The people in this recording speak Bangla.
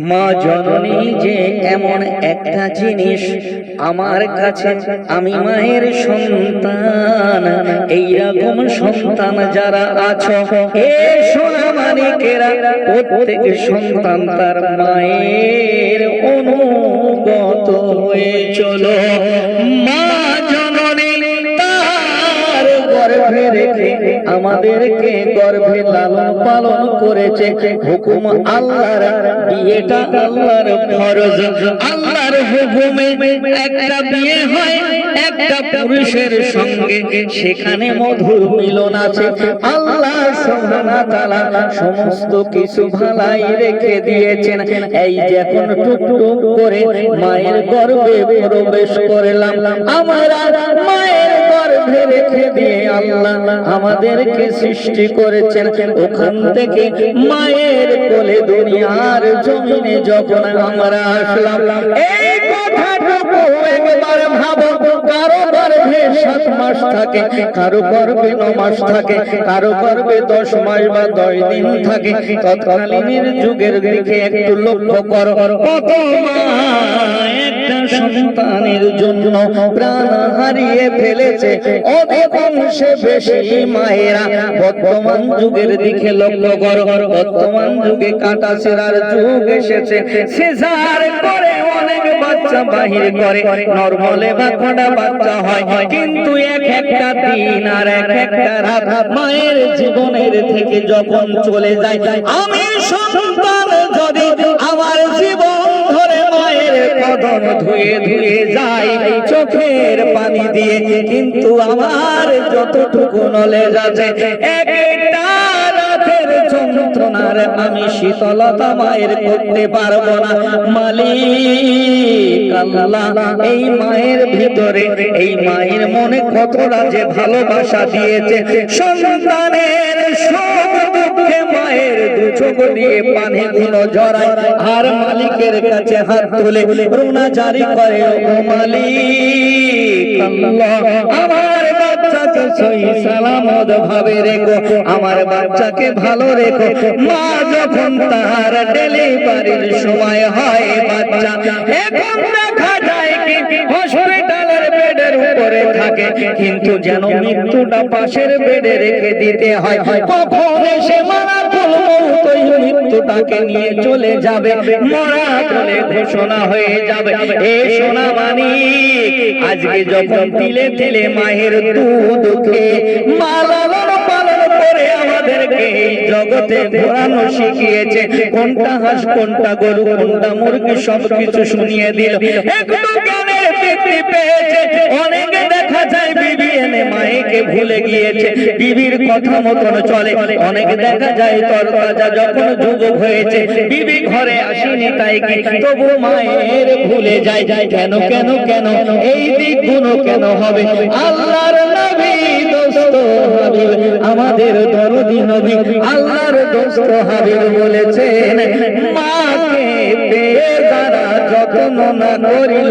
মা জননী যে এমন একটা জিনিস, আমার কাছে আমি মায়ের সন্তান। এইরকম সন্তান যারা আছো, এ সোনা মানিকেরা, প্রত্যেক সন্তান তার মায়ের অনুগত হয়ে চলো। মা জননী তার গর্ভে রেখে আমাদেরকে গর্ভে লালন পালন করেছে। হুকুম আল্লাহর, বিয়েটা আল্লাহর ফরজ। আল্লাহর হুকুমে একটা বিয়ে হয় একটা পুরুষের সঙ্গে, সেখানে মধুর মিলন আছে। আল্লাহ সুবহানাহু ওয়া তাআলা সমস্ত কিছু ভালাই রেখে দিয়েছেন। এই যখন টুকটুক করে মায়ের গর্ভে প্রবেশ করলাম, আমরা মায়ের গর্ভে রেখে দিয়ে আল্লাহ আমাদেরকে সৃষ্টি করেছেন। ওখান থেকে মায়ের কোলে দুনিয়ার জমিনে যখন আমরা আসলাম, এই কথাটুকু একবার ভাবো। কারো গর্ভে 7 মাস থাকে, কারো গর্ভে 9 মাস থাকে, কারো গর্ভে 10 মাস বা 10 দিন থাকে। তৎকালীন যুগের দিকে একটু লক্ষ্য করো, কত মা একটা সন্তানের জন্য প্রাণ হারিয়ে ফেলেছে। অধিকাংশে বেশি মায়েরা বর্তমান যুগের দিকে লক্ষ্য করো। বর্তমান যুগে কাটা ছেঁড়ার যুগ এসেছে। সিজার করে অনেক বাচ্চা বাহির করে, নরমালে বা কটা বাচ্চা হয়, কিন্তু এক একটা দিন আর এক একটা রাত মায়ের জীবনের থেকে যখন চলে যায়, আমি সন্তান যদি আমার জীবন ধরে মায়ের কদম ধুয়ে ধুয়ে যাই চোখের পানি দিয়ে, কিন্তু আমার যতটুকু নলেজ আছে, একটা রাতের যন্ত্রণার আমি শীতলতা মায়ের করতে পারবো না। মালিক আল্লাহ এই মায়ের ভিতরে, এই মায়ের মনে কতটা যে ভালোবাসা দিয়েছে। সন্তানের সুখ দুঃখে মায়ের দু চোখ দিয়ে পানিগুলো ঝরায়, আর মালিকের কাছে হাত তুলে রুনা জারি করে, ও মালিক আল্লাহ আমার বাচ্চাকে সহি সালামত ভাবে রেখো, আমার বাচ্চাকে ভালো রেখো। মা যখন তার ডেলিভারির সময় হয়, বাচ্চা এখন দেখা যায় কি হসপিটালের বেডের উপরে থাকে, কিন্তু যেন মৃত্যুটা পাশের বেডে রেখে দিতে হয়। কখন এসে মারাকুল মউত ওই মৃত্যুটাকে নিয়ে চলে যাবে, মরা বলে ঘোষণা হয়ে যাবে। এ সোনা মানিক, আজকে যখন তিলে তিলে মায়ের দুধ খেয়ে মা লালন পালন করে আমাদেরকে এই জগতে ঘোরানো শিখিয়েছে, কোনটা হাঁস কোনটা গরু কোনটা মুরগি সবকিছু শুনিয়ে দিল। একটু জ্ঞানের বৃদ্ধি পেয়েছে। অনেকে দেখা যায় বিবি এনে মায়েকে ভুলে গিয়েছে, বিবির কথা মতন চলে। অনেকে দেখা যায় তরতাজা যখন যুবক হয়েছে, বিবি ঘরে আসেনি তাই কি তবু মায়ের ভুলে যায়। কেন কেন কেন এই দিকগুলো কেন হবে? আল্লাহর নবী দোস্ত হাবিব, আমাদের দরদি নবী আল্লাহর দোস্ত হাবিব বলেছেন, মাকে পেয়ে যারা যত্ন না করিল